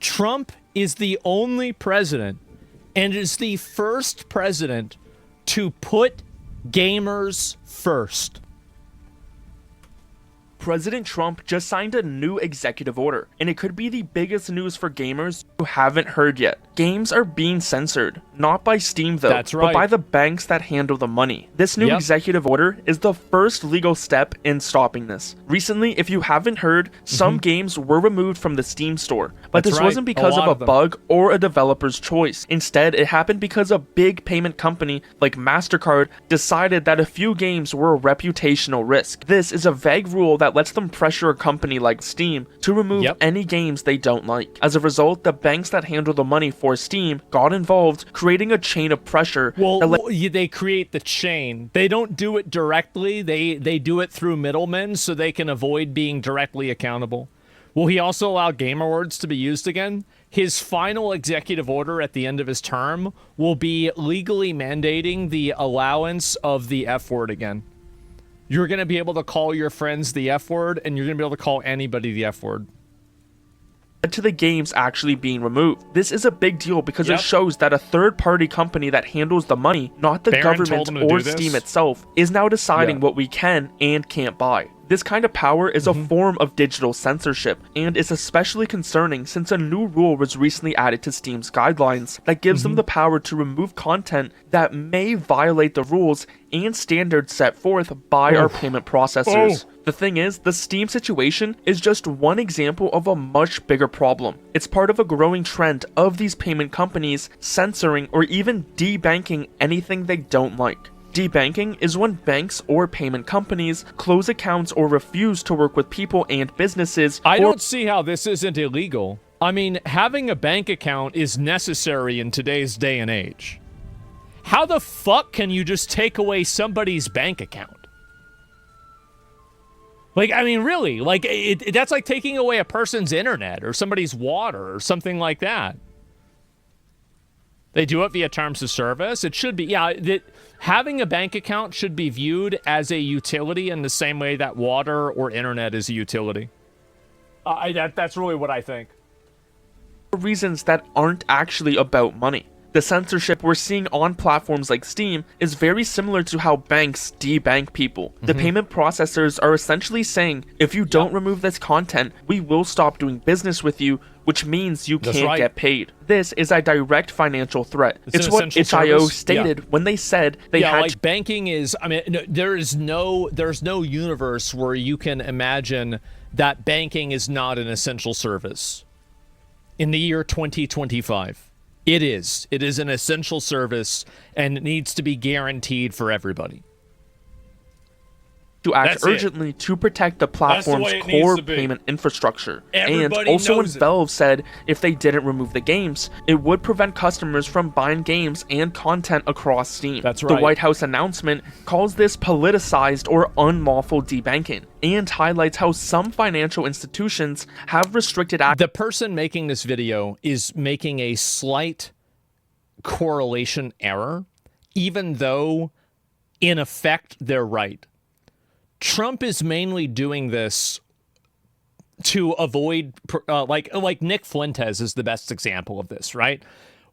Trump is the only president and is the first president to put gamers first. President Trump just signed a new executive order, and it could be the biggest news for gamers who haven't heard yet. Games are being censored, not by Steam though, That's right. but by the banks that handle the money. This new executive order is the first legal step in stopping this. Recently, if you haven't heard, some games were removed from the Steam store, but That's this right. wasn't because of a bug or a developer's choice. Instead, it happened because a big payment company like MasterCard decided that a few games were a reputational risk. This is a vague rule that lets them pressure a company like Steam to remove any games they don't like. As a result, the banks that handle the money for Steam got involved, creating a chain of pressure. They create the chain. They don't do it directly. They do it through middlemen so they can avoid being directly accountable. Will he also allow gamer words to be used again? His final executive order at the end of his term will be legally mandating the allowance of the F word again. You're going to be able to call your friends the F word, and you're going to be able to call anybody the F word. To the games actually being removed. This is a big deal because it shows that a third-party company that handles the money, not the government or Steam itself, is now deciding what we can and can't buy. This kind of power is a form of digital censorship, and is especially concerning since a new rule was recently added to Steam's guidelines that gives them the power to remove content that may violate the rules and standards set forth by our payment processors. The thing is, the Steam situation is just one example of a much bigger problem. It's part of a growing trend of these payment companies censoring or even debanking anything they don't like. Debanking is when banks or payment companies close accounts or refuse to work with people and businesses. I don't see how this isn't illegal. I mean, having a bank account is necessary in today's day and age. How the fuck can you just take away somebody's bank account? Like, I mean, really, like, that's like taking away a person's internet or somebody's water or something like that. They do it via terms of service. It should be, having a bank account should be viewed as a utility in the same way that water or internet is a utility. That's really what I think. Reasons that aren't actually about money. The censorship we're seeing on platforms like Steam is very similar to how banks debank people. The payment processors are essentially saying, if you don't remove this content, we will stop doing business with you, which means you can't get paid. This is a direct financial threat. It's what itch.io stated when they said they had like banking is, I mean, there's no universe where you can imagine that banking is not an essential service. In the year 2025. It is. It is an essential service, and it needs to be guaranteed for everybody. To act urgently to protect the platform's core payment infrastructure. And also when Valve said if they didn't remove the games, it would prevent customers from buying games and content across Steam. That's right. The White House announcement calls this politicized or unlawful debanking, and highlights how some financial institutions have restricted access. The person making this video is making a slight correlation error, even though in effect they're right. Trump is mainly doing this to avoid, like Nick Fuentes is the best example of this, right?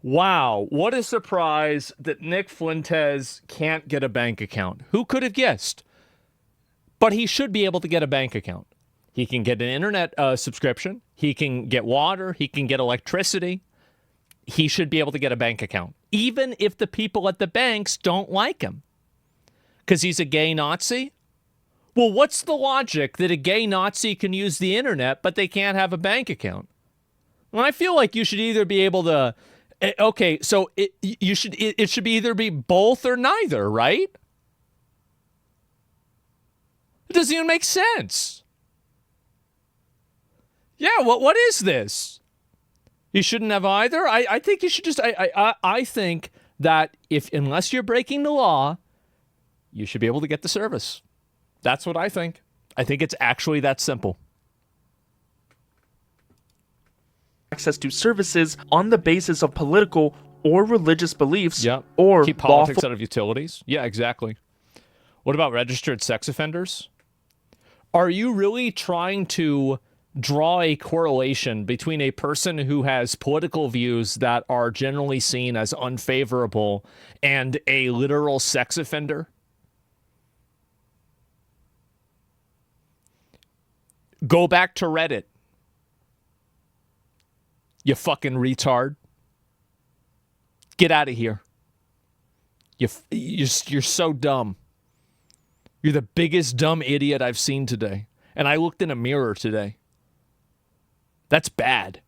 Wow, what a surprise that Nick Fuentes can't get a bank account. Who could have guessed? But he should be able to get a bank account. He can get an internet subscription. He can get water. He can get electricity. He should be able to get a bank account, even if the people at the banks don't like him. Because he's a gay Nazi? Well, what's the logic that a gay Nazi can use the internet, but they can't have a bank account? Well, I feel like you should either be able to... Okay, so it should either be both or neither, right? It doesn't even make sense. Yeah, what is this? You shouldn't have either? I think you should just... I think that unless you're breaking the law, you should be able to get the service. That's what I think. I think it's actually that simple. Access to services on the basis of political or religious beliefs, or keep politics out of utilities. Yeah, exactly. What about registered sex offenders? Are you really trying to draw a correlation between a person who has political views that are generally seen as unfavorable and a literal sex offender? Go back to Reddit. You fucking retard. Get out of here. You're so dumb. You're the biggest dumb idiot I've seen today. And I looked in a mirror today. That's bad.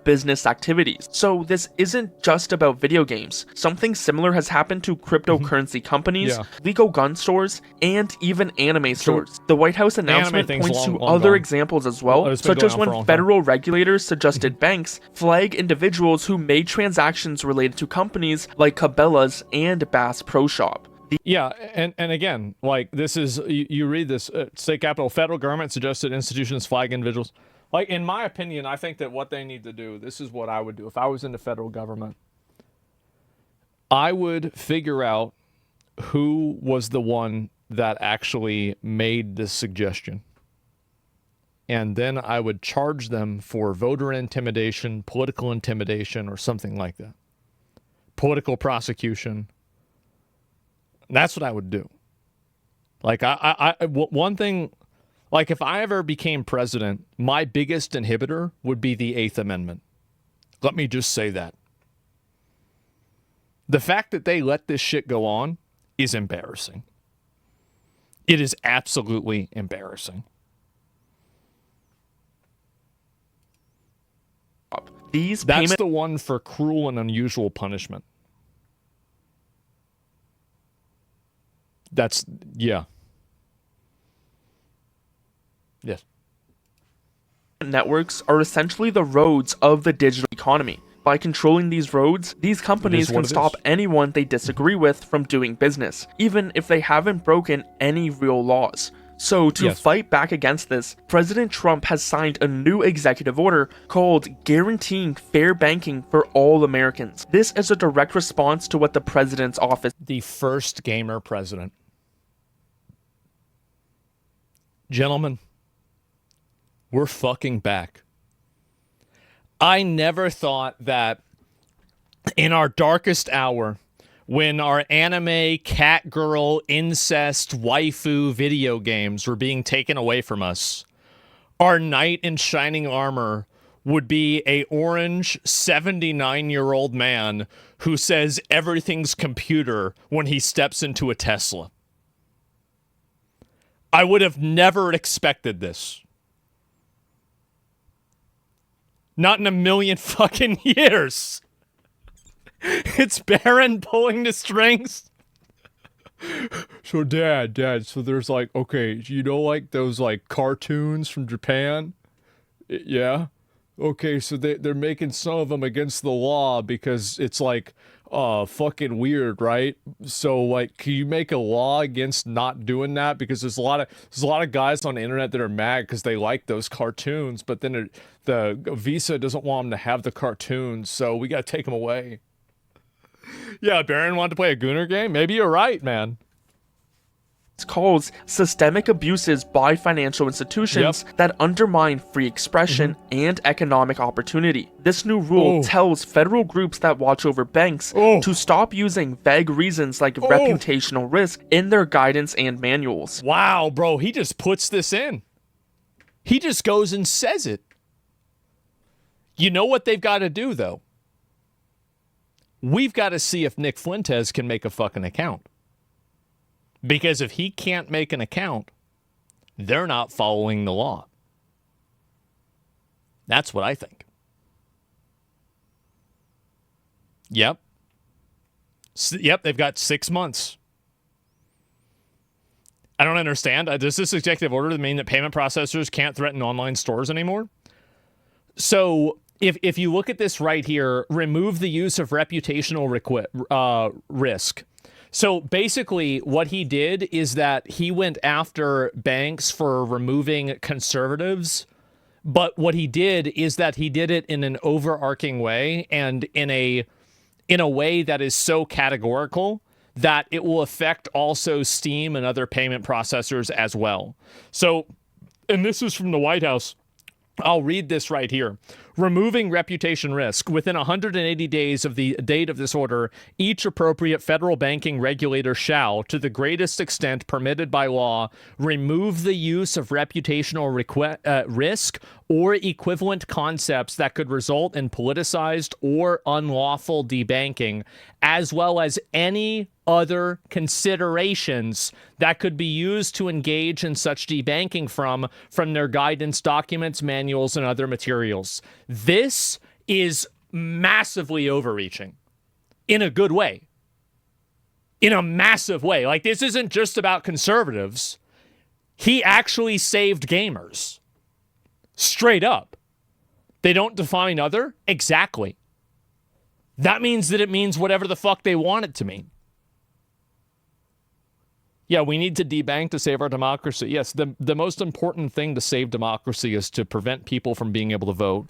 Business activities. So this isn't just about video games. Something similar has happened to cryptocurrency companies, legal gun stores, and even anime stores. The White House announcement points to other examples as well, such as when federal regulators suggested banks flag individuals who made transactions related to companies like Cabela's and Bass Pro Shop. Yeah, and again, like, this is, you read this, state capital, federal government suggested institutions flag individuals. Like, in my opinion, I think that what they need to do, this is what I would do if I was in the federal government. I would figure out who was the one that actually made this suggestion. And then I would charge them for voter intimidation, political intimidation, or something like that. Political prosecution. That's what I would do. Like, one thing... Like, if I ever became president, my biggest inhibitor would be the Eighth Amendment. Let me just say that. The fact that they let this shit go on is embarrassing. It is absolutely embarrassing. That's the one for cruel and unusual punishment. That's, yeah. Yes. Networks are essentially the roads of the digital economy. By controlling these roads, these companies can stop anyone they disagree with from doing business, even if they haven't broken any real laws. So to fight back against this, President Trump has signed a new executive order called Guaranteeing Fair Banking for All Americans. This is a direct response to what the president's office... The first gamer president. Gentlemen, we're fucking back. I never thought that in our darkest hour, when our anime, cat girl, incest, waifu video games were being taken away from us, our knight in shining armor would be a orange 79-year-old man who says everything's computer when he steps into a Tesla. I would have never expected this. Not in a million fucking years. It's Baron pulling the strings. So dad, so there's like, okay, you know, like those like cartoons from Japan? Yeah? Okay, so they're making some of them against the law because it's like, fucking weird, right? So like, can you make a law against not doing that? Because there's a lot of guys on the internet that are mad because they like those cartoons, but then the Visa doesn't want them to have the cartoons, so we gotta take them away. Yeah, Baron wanted to play a Gooner game? Maybe you're right, man. Calls systemic abuses by financial institutions that undermine free expression and economic opportunity. This new rule tells federal groups that watch over banks to stop using vague reasons like reputational risk in their guidance and manuals. Wow, bro, he just puts this in. He just goes and says it. You know what they've got to do, though? We've got to see if Nick Fuentes can make a fucking account. Because if he can't make an account, they're not following the law. That's what I think. Yep. Yep, they've got 6 months. I don't understand. Does this executive order mean that payment processors can't threaten online stores anymore? So if you look at this right here, remove the use of reputational risk. So basically what he did is that he went after banks for removing conservatives, but what he did is that he did it in an overarching way and in a way that is so categorical that it will affect also Steam and other payment processors as well. So, and this is from the White House. I'll read this right here. Removing reputation risk. Within 180 days of the date of this order, each appropriate federal banking regulator shall, to the greatest extent permitted by law, remove the use of reputational risk or equivalent concepts that could result in politicized or unlawful debanking, as well as any other considerations that could be used to engage in such debanking from their guidance documents, manuals, and other materials. This is massively overreaching in a good way. In a massive way. Like, this isn't just about conservatives. He actually saved gamers. Straight up. They don't define other? Exactly. That means that it means whatever the fuck they want it to mean. Yeah, we need to debank to save our democracy. Yes, the most important thing to save democracy is to prevent people from being able to vote.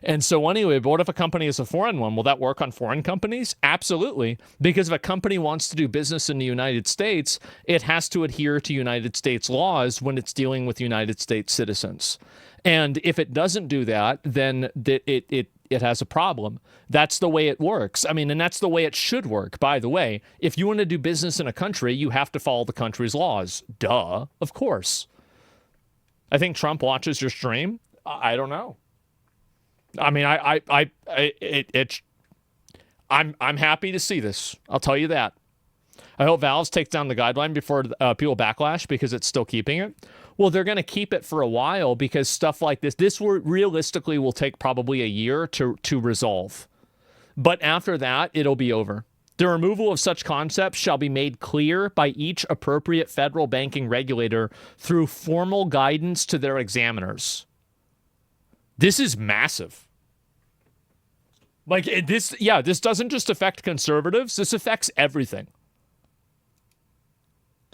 And so anyway, but what if a company is a foreign one? Will that work on foreign companies? Absolutely. Because if a company wants to do business in the United States, it has to adhere to United States laws when it's dealing with United States citizens. And if it doesn't do that, then it has a problem. That's the way it works. I mean, and that's the way it should work, by the way. If you want to do business in a country, you have to follow the country's laws. Duh, of course. I think Trump watches your stream. I don't know. I mean, I'm happy to see this. I'll tell you that. I hope Valve takes down the guideline before people backlash because it's still keeping it. Well, they're going to keep it for a while because stuff like this realistically will take probably a year to resolve. But after that, it'll be over. The removal of such concepts shall be made clear by each appropriate federal banking regulator through formal guidance to their examiners. This is massive. Like, this doesn't just affect conservatives. This affects everything.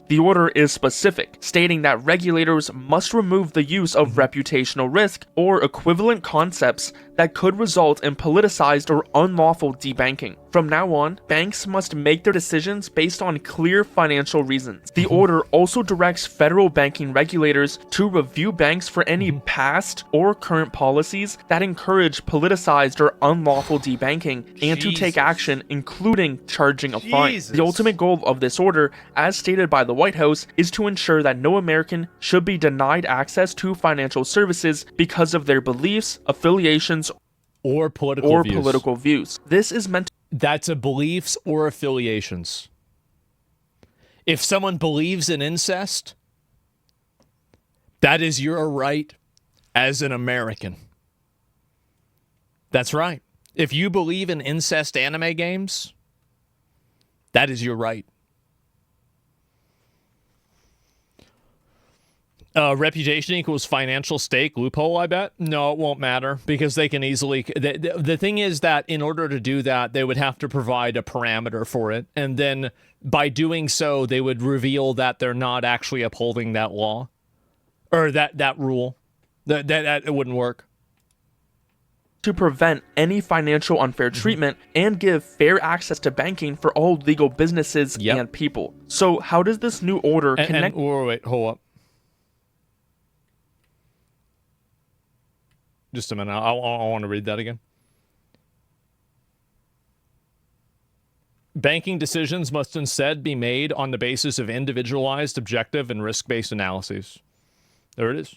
The order is specific, stating that regulators must remove the use of reputational risk or equivalent concepts that could result in politicized or unlawful debanking. From now on, banks must make their decisions based on clear financial reasons. The order also directs federal banking regulators to review banks for any past or current policies that encourage politicized or unlawful debanking and to take action, including charging a fine. The ultimate goal of this order, as stated by the White House, is to ensure that no American should be denied access to financial services because of their beliefs, affiliations, or political views. This is meant to That's a beliefs or affiliations. If someone believes in incest, that is your right as an American. That's right. If you believe in incest anime games, that is your right. Reputation equals financial stake loophole, I bet. No, it won't matter because they can easily... The thing is that in order to do that, they would have to provide a parameter for it. And then by doing so, they would reveal that they're not actually upholding that law or that rule. That it wouldn't work. To prevent any financial unfair treatment and give fair access to banking for all legal businesses and people. So how does this new order connect... Wait, hold up. Just a minute. I want to read that again. Banking decisions must instead be made on the basis of individualized, objective, and risk-based analyses. There it is.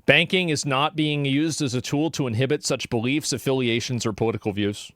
Banking is not being used as a tool to inhibit such beliefs, affiliations, or political views.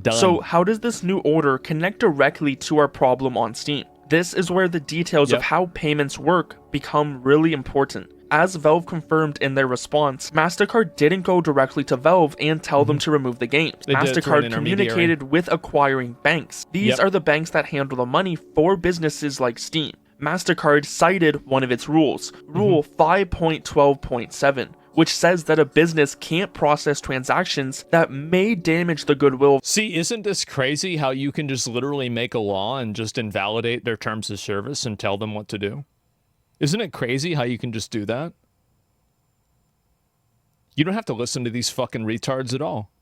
Done. So how does this new order connect directly to our problem on Steam? This is where the details of how payments work become really important. As Valve confirmed in their response, MasterCard didn't go directly to Valve and tell them to remove the games. MasterCard communicated with acquiring banks. These are the banks that handle the money for businesses like Steam. MasterCard cited one of its rules, Rule 5.12.7, which says that a business can't process transactions that may damage the goodwill. See, isn't this crazy how you can just literally make a law and just invalidate their terms of service and tell them what to do? Isn't it crazy how you can just do that? You don't have to listen to these fucking retards at all.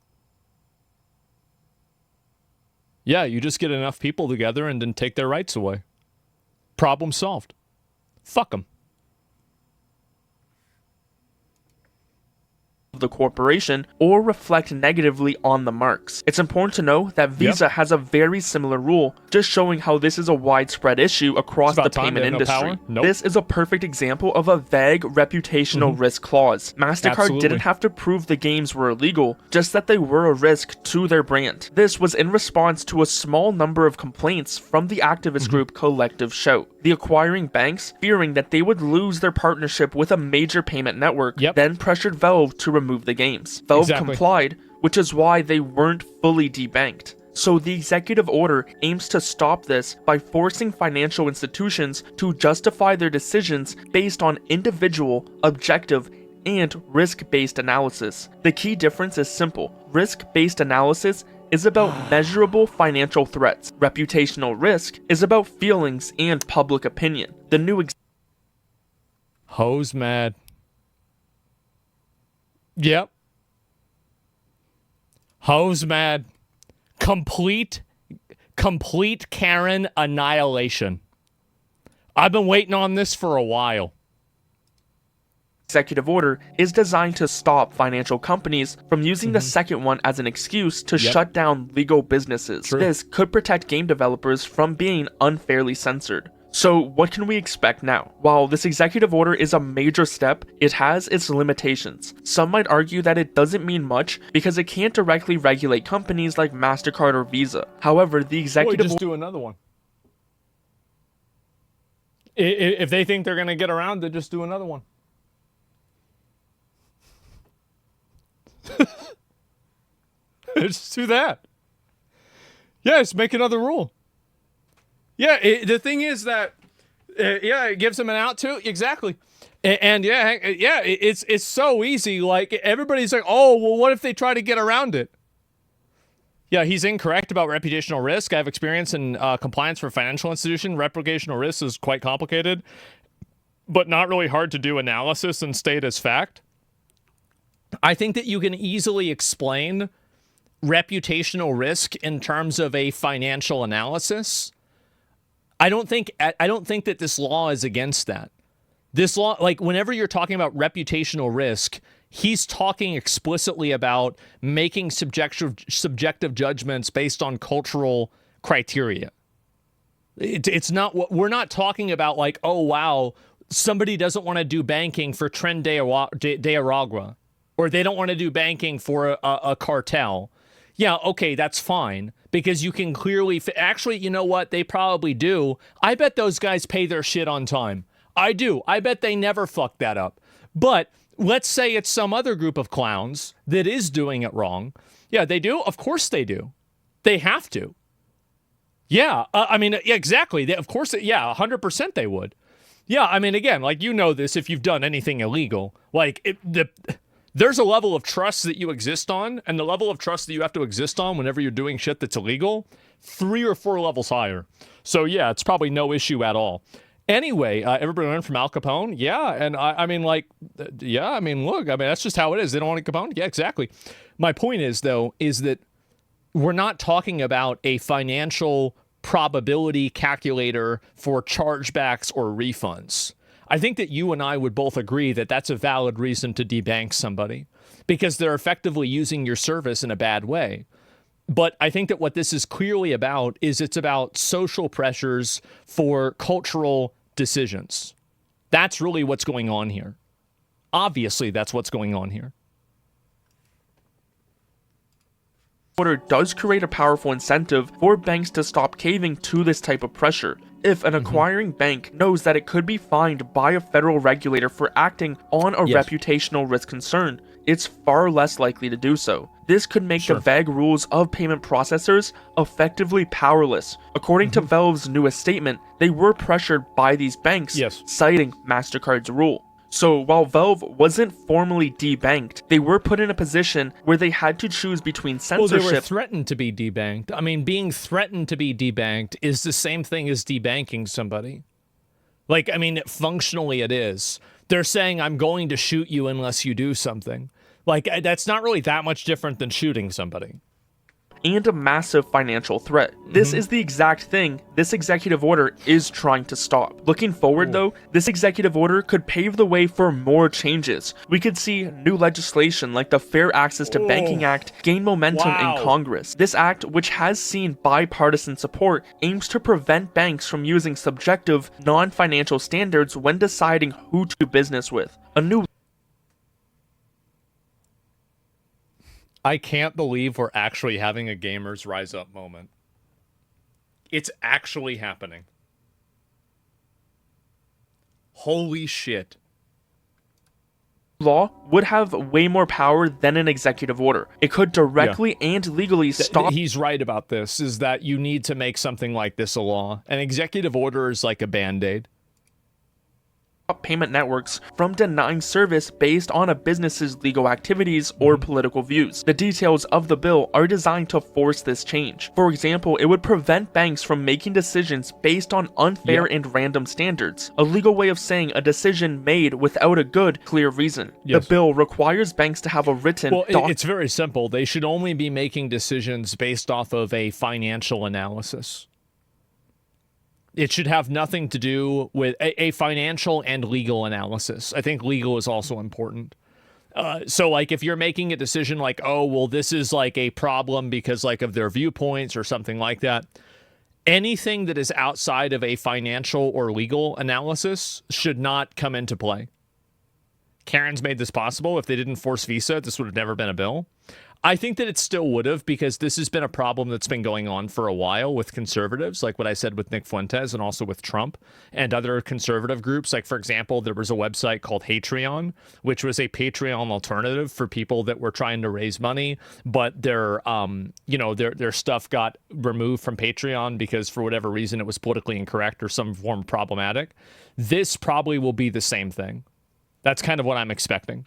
Yeah, you just get enough people together and then take their rights away. Problem solved. Fuck them. The corporation or reflect negatively on the marks. It's important to know that Visa has a very similar rule, just showing how this is a widespread issue across the payment industry. This is a perfect example of a vague reputational risk clause. MasterCard didn't have to prove the games were illegal, just that they were a risk to their brand. This was in response to a small number of complaints from the activist group Collective Shout. The acquiring banks, fearing that they would lose their partnership with a major payment network, then pressured Valve to remove the games. Valve complied, which is why they weren't fully debanked. So the executive order aims to stop this by forcing financial institutions to justify their decisions based on individual, objective, and risk-based analysis. The key difference is simple. Risk-based analysis is about measurable financial threats. Reputational risk is about feelings and public opinion. The new Hoes mad. Yep. Hoes mad. Complete Karen annihilation. I've been waiting on this for a while. Executive order is designed to stop financial companies from using the second one as an excuse to shut down legal businesses. This could protect game developers from being unfairly censored. So what can we expect now? While this executive order is a major step, it has its limitations. Some might argue that it doesn't mean much because it can't directly regulate companies like MasterCard or Visa. However, the executive just do another one. If they think they're going to get around, they just do another one. Just do that. Yes, make another rule. Yeah, the thing is that, it gives them an out too. Exactly. And it's so easy. Like, everybody's like, oh, well, what if they try to get around it? Yeah, he's incorrect about reputational risk. I have experience in compliance for a financial institution. Reputational risk is quite complicated, but not really hard to do analysis and state as fact. I think that you can easily explain reputational risk in terms of a financial analysis. I don't think that this law is against that. This law, like, whenever you're talking about reputational risk, he's talking explicitly about making subjective judgments based on cultural criteria. It's not what we're not talking about, like, oh wow, somebody doesn't want to do banking for Tren de Aragua, or they don't want to do banking for a cartel. Yeah, okay, that's fine, because you can clearly actually, you know what, they probably do. I bet those guys pay their shit on time. I do. I bet they never fuck that up. But let's say it's some other group of clowns that is doing it wrong. Yeah, they do. Of course they do. They have to. Yeah, I mean, yeah, exactly. Of course, yeah, 100% they would. Yeah, I mean, again, like, you know this if you've done anything illegal. Like, there's a level of trust that you exist on, and the level of trust that you have to exist on whenever you're doing shit that's illegal, 3 or 4 levels higher. So, yeah, it's probably no issue at all. Anyway, everybody learned from Al Capone? Yeah, and I mean, look, I mean, that's just how it is. They don't want a Capone? Yeah, exactly. My point is, though, is that we're not talking about a financial probability calculator for chargebacks or refunds. I think that you and I would both agree that that's a valid reason to debank somebody, because they're effectively using your service in a bad way. But I think that what this is clearly about is it's about social pressures for cultural decisions. That's really what's going on here. Obviously, that's what's going on here. Order does create a powerful incentive for banks to stop caving to this type of pressure. If an acquiring bank knows that it could be fined by a federal regulator for acting on a reputational risk concern, it's far less likely to do so. This could make the vague rules of payment processors effectively powerless. According to Valve's newest statement, they were pressured by these banks, citing MasterCard's rule. So while Valve wasn't formally debanked, they were put in a position where they had to choose between censorship. Well, they were threatened to be debanked. I mean, being threatened to be debanked is the same thing as debanking somebody. Like, I mean, functionally it is. They're saying, I'm going to shoot you unless you do something. Like, that's not really that much different than shooting somebody. and a massive financial threat. This is the exact thing this executive order is trying to stop. Looking forward though, this executive order could pave the way for more changes. We could see new legislation like the Fair Access to Banking Act gain momentum in Congress. This act, which has seen bipartisan support, aims to prevent banks from using subjective, non-financial standards when deciding who to do business with. I can't believe we're actually having a Gamers Rise Up moment. It's actually happening. Holy shit. Law would have way more power than an executive order. It could directly and legally stop. He's right about this, is that you need to make something like this a law. An executive order is like a band-aid. Payment networks from denying service based on a business's legal activities or political views. The details of the bill are designed to force this change. For example, it would prevent banks from making decisions based on unfair and random standards, a legal way of saying a decision made without a good, clear reason. The bill requires banks to have a written it's very simple. They should only be making decisions based off of a financial analysis. It should have nothing to do with a financial and legal analysis. I think legal is also important. So, like, if you're making a decision like, oh, well, this is, like, a problem because, like, of their viewpoints or something like that, anything that is outside of a financial or legal analysis should not come into play. Karen's made this possible. If they didn't force Visa, this would have never been a bill. I think that it still would have, because this has been a problem that's been going on for a while with conservatives, like what I said with Nick Fuentes and also with Trump and other conservative groups. Like, for example, there was a website called Patreon, which was a Patreon alternative for people that were trying to raise money, but their stuff got removed from Patreon because for whatever reason it was politically incorrect or some form problematic. This probably will be the same thing. That's kind of what I'm expecting.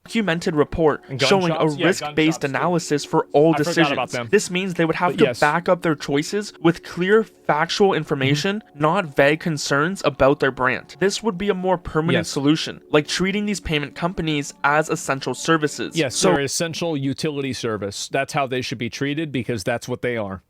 Documented report showing a risk-based analysis for all decisions. This means they would have to back up their choices with clear factual information, not vague concerns about their brand. This would be a more permanent solution, like treating these payment companies as essential services. Yes, so they're essential utility service. That's how they should be treated, because that's what they are.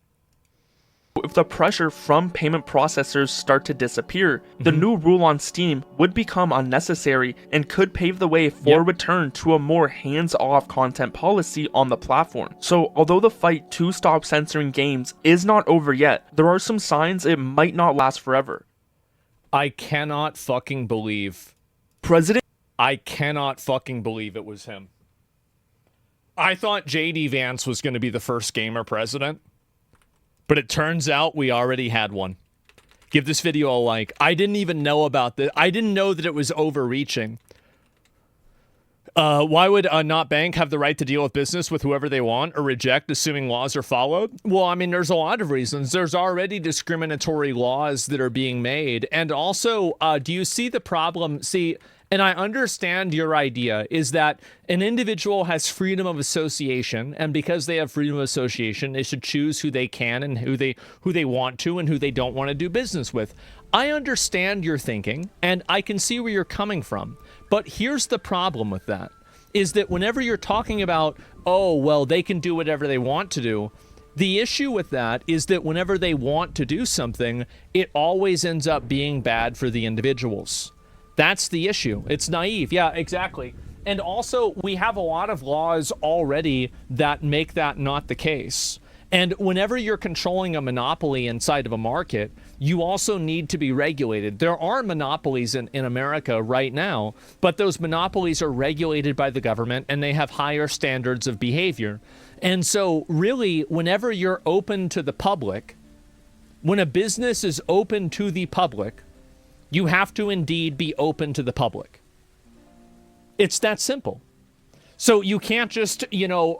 If the pressure from payment processors start to disappear, the new rule on Steam would become unnecessary and could pave the way for a return to a more hands-off content policy on the platform. So, although the fight to stop censoring games is not over yet, there are some signs it might not last forever. I cannot fucking believe it was him. I thought J.D. Vance was going to be the first gamer president. But it turns out we already had one. Give this video a like. I didn't even know about this. I didn't know that it was overreaching. Why would a not bank have the right to deal with business with whoever they want or reject, assuming laws are followed? Well, I mean, there's a lot of reasons. There's already discriminatory laws that are being made. And also, do you see the problem? And I understand your idea is that an individual has freedom of association, and because they have freedom of association, they should choose who they can and who they want to and who they don't want to do business with. I understand your thinking, and I can see where you're coming from. But here's the problem with that, is that whenever you're talking about, oh, well, they can do whatever they want to do, the issue with that is that whenever they want to do something, it always ends up being bad for the individuals. That's the issue. It's naive. Yeah, exactly. And also, we have a lot of laws already that make that not the case. And whenever you're controlling a monopoly inside of a market, you also need to be regulated. There are monopolies in America right now, but those monopolies are regulated by the government and they have higher standards of behavior. And so really, whenever you're open to the public, when a business is open to the public, you have to indeed be open to the public. It's that simple. So you can't just,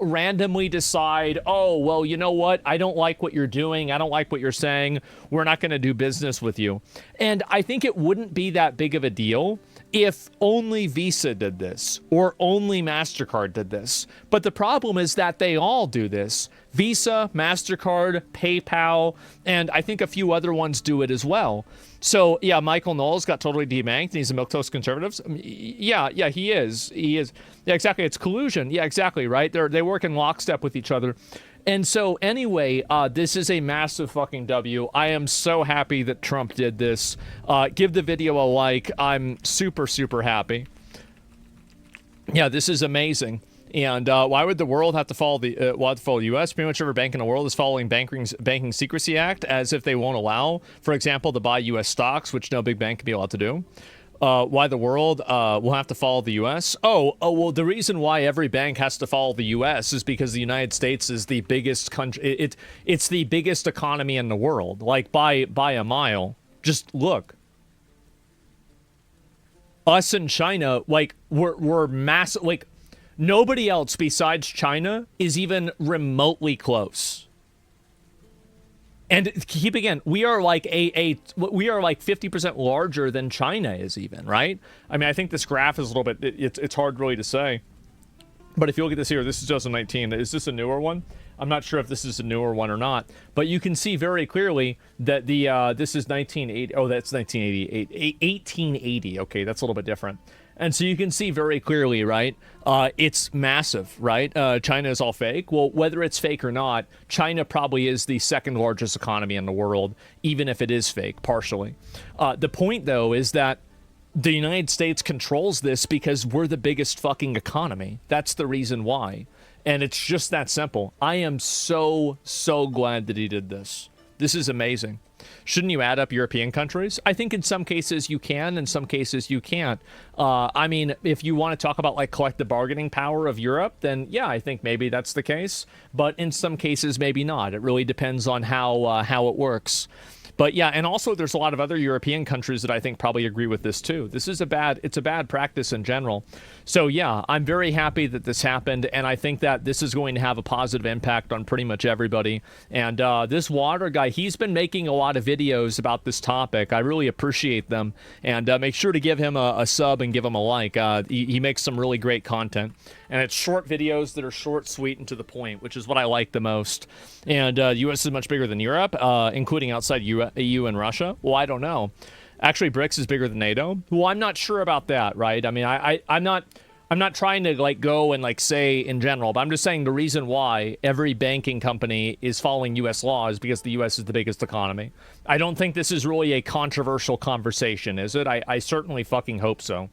randomly decide, oh, well, you know what? I don't like what you're doing. I don't like what you're saying. We're not going to do business with you. And I think it wouldn't be that big of a deal if only Visa did this or only MasterCard did this. But the problem is that they all do this. Visa, MasterCard, PayPal, and I think a few other ones do it as well. So yeah, Michael Knowles got totally debanked, and he's a milquetoast conservative. I mean, yeah, he is. Yeah, exactly. It's collusion. Yeah, exactly. Right. They work in lockstep with each other. And so anyway, this is a massive fucking W. I am so happy that Trump did this. Give the video a like. I'm super, super happy. Yeah, this is amazing. And why would the world have to follow the U.S.? Pretty much every bank in the world is following Banking Secrecy Act, as if they won't allow, for example, to buy U.S. stocks, which no big bank can be allowed to do. Why the world will have to follow the U.S.? Well, the reason why every bank has to follow the U.S. is because the United States is the biggest country. It's the biggest economy in the world, like by a mile. Just look. Us and China, like we're massive. Like nobody else besides China is even remotely close. And keep again, we are like we are like 50% larger than China is even, right? I mean, I think this graph is a little bit, it's hard really to say. But if you look at this here, this is 2019. Is this a newer one? I'm not sure if this is a newer one or not. But you can see very clearly that this is 1980. Oh, that's 1988. 1880. Okay, that's a little bit different. And so you can see very clearly, right? It's massive, right? China is all fake. Well, whether it's fake or not, China probably is the second largest economy in the world, even if it is fake, partially. The point, though, is that the United States controls this because we're the biggest fucking economy. That's the reason why. And it's just that simple. I am so glad that he did this. This is amazing. Shouldn't you add up European countries? I think in some cases you can, in some cases you can't. I mean, if you want to talk about like collective bargaining power of Europe, then yeah, I think maybe that's the case. But in some cases, maybe not. It really depends on how it works. But yeah, and also there's a lot of other European countries that I think probably agree with this too. This is it's a bad practice in general. So yeah, I'm very happy that this happened, and I think that this is going to have a positive impact on pretty much everybody. And this Water guy, he's been making a lot of videos about this topic. I really appreciate them, and make sure to give him a sub and give him a like. He makes some really great content, and it's short videos that are short, sweet, and to the point, which is what I like the most. And U.S. is much bigger than Europe, including outside EU and Russia. Well, I don't know. Actually, BRICS is bigger than NATO. Well, I'm not sure about that, right? I mean, I'm not trying to like go and like say in general, but I'm just saying the reason why every banking company is following U.S. law is because the U.S. is the biggest economy. I don't think this is really a controversial conversation, is it? I certainly fucking hope so.